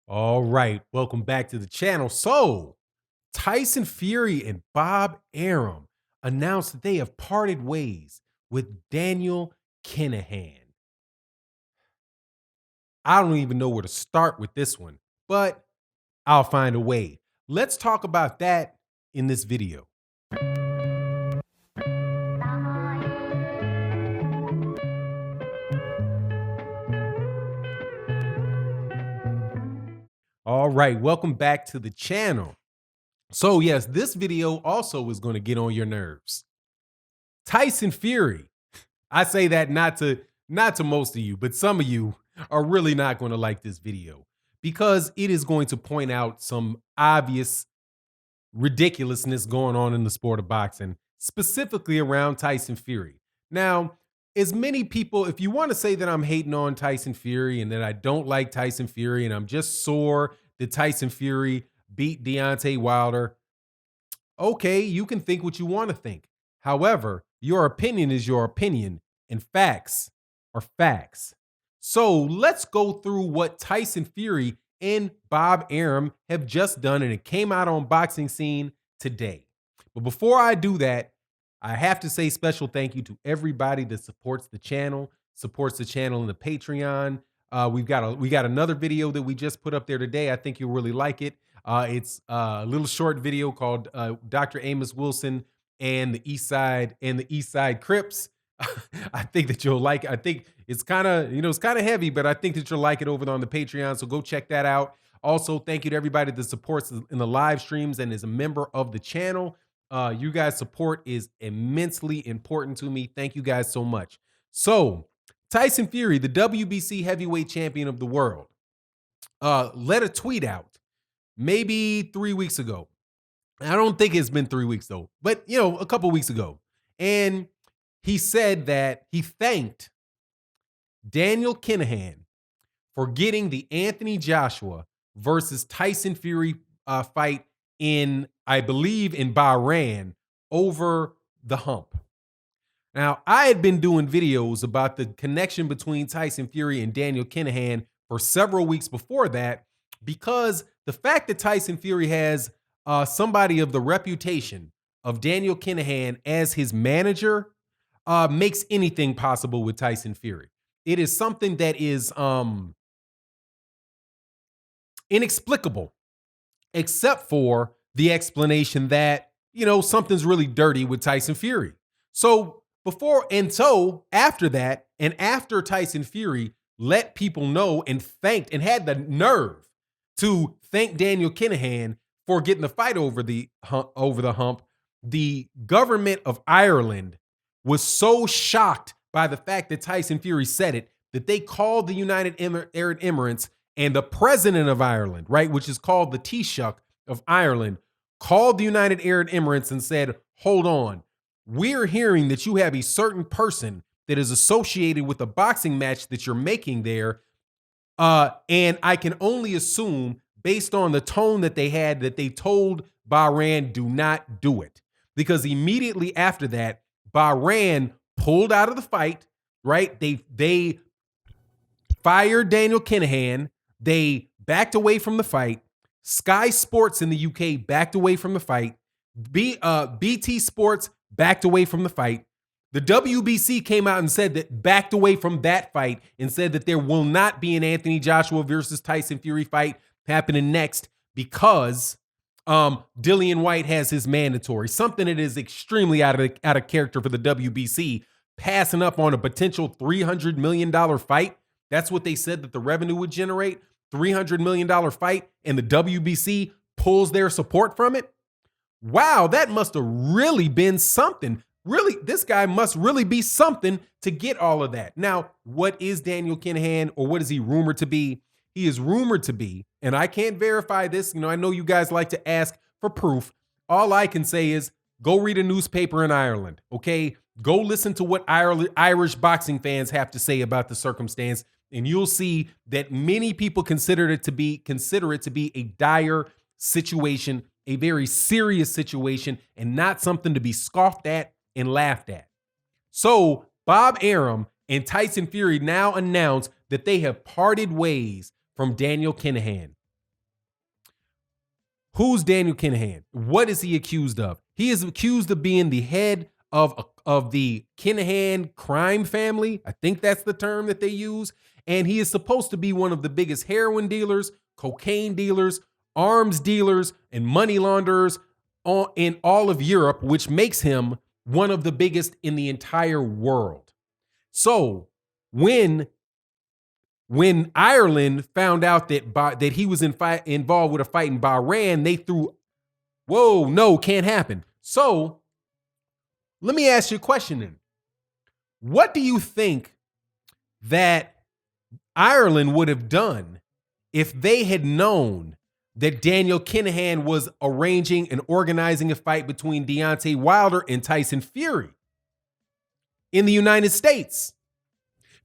All right, welcome back to the channel. So, Tyson Fury and Bob Arum announced that they have parted ways with Daniel Kinahan. I don't even know where to start with this one, but I'll find a way. Let's talk about that in this video. All right, welcome back to the channel. So, yes, this video also is going to get on your nerves. Tyson Fury. I say that not to most of you, but some of you are really not going to like this video because it is going to point out some obvious ridiculousness going on in the sport of boxing, specifically around Tyson Fury. Now, as many people, if you want to say that I'm hating on Tyson Fury and that I don't like Tyson Fury and I'm just sore that Tyson Fury beat Deontay Wilder, okay, you can think what you want to think. However, your opinion is your opinion and facts are facts. So let's go through what Tyson Fury and Bob Arum have just done, and it came out on Boxing Scene today. But before I do that, I have to say special thank you to everybody that supports the channel in the Patreon. We got another video that we just put up there today. I think you'll really like it. It's a little short video called Dr. Amos Wilson and the East Side Crips. I think that you'll like it. I think it's kind of, it's kind of heavy, but I think that you'll like it over on the Patreon. So go check that out. Also, thank you to everybody that supports in the live streams and is a member of the channel. You guys' support is immensely important to me. Thank you guys so much. So, Tyson Fury, the WBC heavyweight champion of the world, let a tweet out maybe 3 weeks ago. I don't think it's been 3 weeks though, but a couple weeks ago. And he said that he thanked Daniel Kinahan for getting the Anthony Joshua versus Tyson Fury fight in, I believe, in Bahrain over the hump. Now, I had been doing videos about the connection between Tyson Fury and Daniel Kinahan for several weeks before that, because the fact that Tyson Fury has somebody of the reputation of Daniel Kinahan as his manager makes anything possible with Tyson Fury. It is something that is inexplicable, except for the explanation that, something's really dirty with Tyson Fury. So after that, and after Tyson Fury let people know and thanked and had the nerve to thank Daniel Kinahan for getting the fight over the hump, the government of Ireland was so shocked by the fact that Tyson Fury said it that they called the United Arab Emirates and the president of Ireland, right, which is called the Taoiseach of Ireland, called the United Arab Emirates and said, hold on, we're hearing that you have a certain person that is associated with a boxing match that you're making there. And I can only assume, based on the tone that they had, that they told Bahrain, do not do it. Because immediately after that, Bahrain pulled out of the fight, right? They fired Daniel Kinahan. They backed away from the fight. Sky Sports in the UK backed away from the fight. BT Sports backed away from the fight. The WBC came out and said that backed away from that fight and said that there will not be an Anthony Joshua versus Tyson Fury fight happening next because Dillian White has his mandatory, something that is extremely out of character for the WBC, passing up on a potential $300 million fight. That's what they said that the revenue would generate, $300 million fight, and the WBC pulls their support from it. Wow, that must have really been something. Really, this guy must really be something to get all of that. Now, what is Daniel Kinahan, or what is he rumored to be? He is rumored to be, and I can't verify this. I know you guys like to ask for proof. All I can say is go read a newspaper in Ireland, okay? Go listen to what Irish boxing fans have to say about the circumstance, and you'll see that many people consider it to be a dire situation, a very serious situation, and not something to be scoffed at and laughed at. So Bob Arum and Tyson Fury now announced that they have parted ways from Daniel Kinahan. Who's Daniel Kinahan? What is he accused of? He is accused of being the head of the Kinahan crime family. I think that's the term that they use. And he is supposed to be one of the biggest heroin dealers, cocaine dealers, arms dealers, and money launderers in all of Europe, which makes him one of the biggest in the entire world. So when Ireland found out that he was involved with a fight in Bahrain, they threw, whoa, no, can't happen. So let me ask you a question then. What do you think that Ireland would have done if they had known that Daniel Kinahan was arranging and organizing a fight between Deontay Wilder and Tyson Fury in the United States?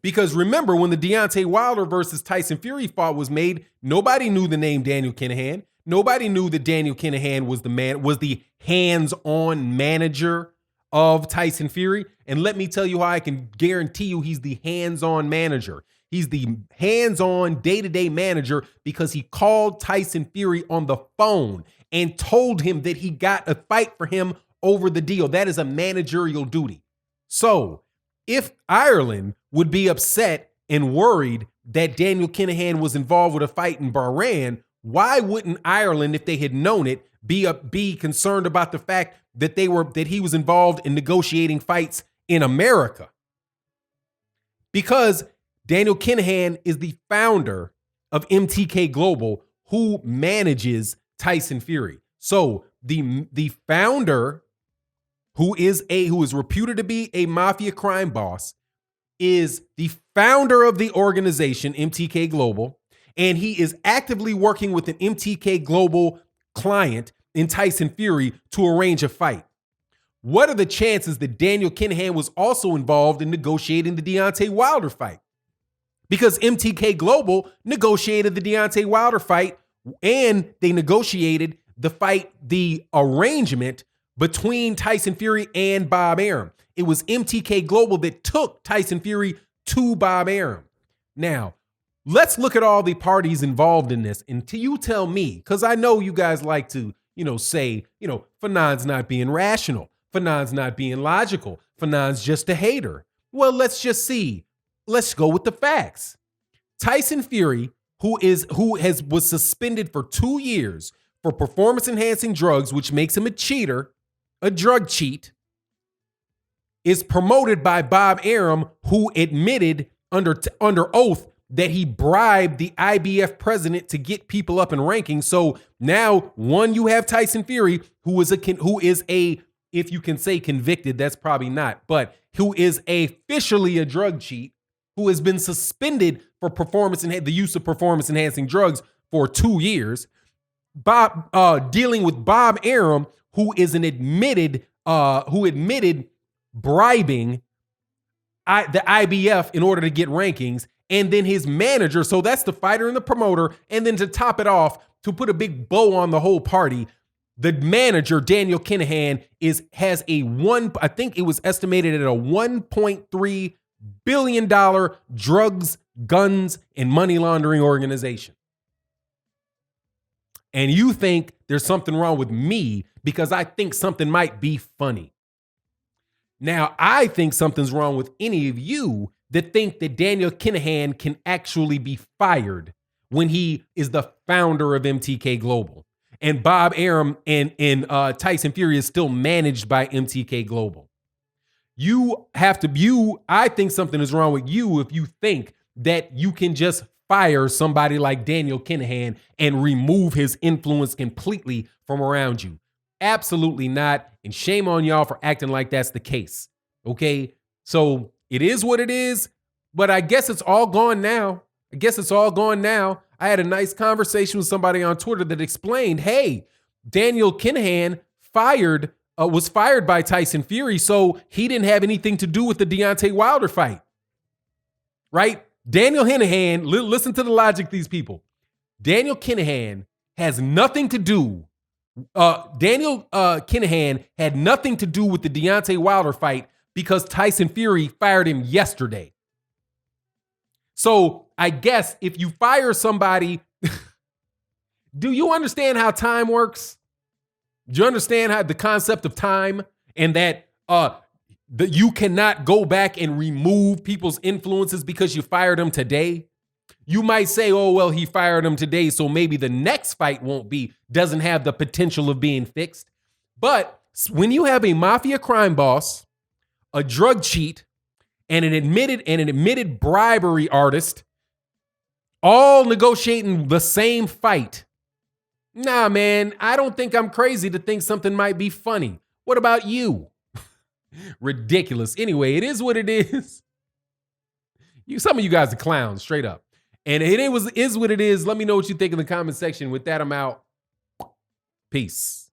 Because remember, when the Deontay Wilder versus Tyson Fury fight was made, nobody knew the name Daniel Kinahan. Nobody knew that Daniel Kinahan was the hands-on manager of Tyson Fury. And let me tell you how I can guarantee you he's the hands-on manager. He's the hands-on day-to-day manager because he called Tyson Fury on the phone and told him that he got a fight for him over the deal. That is a managerial duty. So if Ireland would be upset and worried that Daniel Kinahan was involved with a fight in Bahrain, why wouldn't Ireland, if they had known it, be concerned about the fact that he was involved in negotiating fights in America? Because Daniel Kinahan is the founder of MTK Global, who manages Tyson Fury. So the founder, who is reputed to be a mafia crime boss, is the founder of the organization MTK Global, and he is actively working with an MTK Global client in Tyson Fury to arrange a fight. What are the chances that Daniel Kinahan was also involved in negotiating the Deontay Wilder fight? Because MTK Global negotiated the Deontay Wilder fight, and they negotiated the arrangement between Tyson Fury and Bob Arum. It was MTK Global that took Tyson Fury to Bob Arum. Now, let's look at all the parties involved in this. And you tell me, because I know you guys like to, say, Fanon's not being rational. Fanon's not being logical. Fanon's just a hater. Well, let's just see. Let's go with the facts. Tyson Fury, who was suspended for 2 years for performance-enhancing drugs, which makes him a cheater, a drug cheat, is promoted by Bob Arum, who admitted under oath that he bribed the IBF president to get people up in rankings. So now, you have Tyson Fury, who is a, if you can say convicted, that's probably not, but who is officially a drug cheat, who has been suspended for the use of performance-enhancing drugs for 2 years. Dealing with Bob Arum, who admitted bribing the IBF in order to get rankings, and then his manager, so that's the fighter and the promoter, and then to top it off, to put a big bow on the whole party, the manager, Daniel Kinahan, has I think it was estimated at a $1.3 billion drugs, guns, and money laundering organization. And you think there's something wrong with me because I think something might be funny. Now, I think something's wrong with any of you that think that Daniel Kinahan can actually be fired when he is the founder of MTK Global. And Bob Arum and Tyson Fury is still managed by MTK Global. I think something is wrong with you if you think that you can just fire somebody like Daniel Kinahan and remove his influence completely from around you. Absolutely not. And shame on y'all for acting like that's the case. Okay? So it is what it is, but I guess it's all gone now. I had a nice conversation with somebody on Twitter that explained, hey, Daniel Kinahan was fired by Tyson Fury, so he didn't have anything to do with the Deontay Wilder fight. Right? Daniel Kinahan, listen to the logic of these people. Daniel Kinahan has nothing to do. Daniel Kinahan had nothing to do with the Deontay Wilder fight because Tyson Fury fired him yesterday. So I guess if you fire somebody Do you understand how time works? Do you understand how the concept of time and that you cannot go back and remove people's influences because you fired them today? You might say, oh, well, he fired him today, so maybe the next fight doesn't have the potential of being fixed. But when you have a mafia crime boss, a drug cheat, and an admitted bribery artist all negotiating the same fight, nah, man, I don't think I'm crazy to think something might be funny. What about you? Ridiculous. Anyway, it is what it is. Some of you guys are clowns, straight up. And it is what it is. Let me know what you think in the comment section. With that, I'm out. Peace.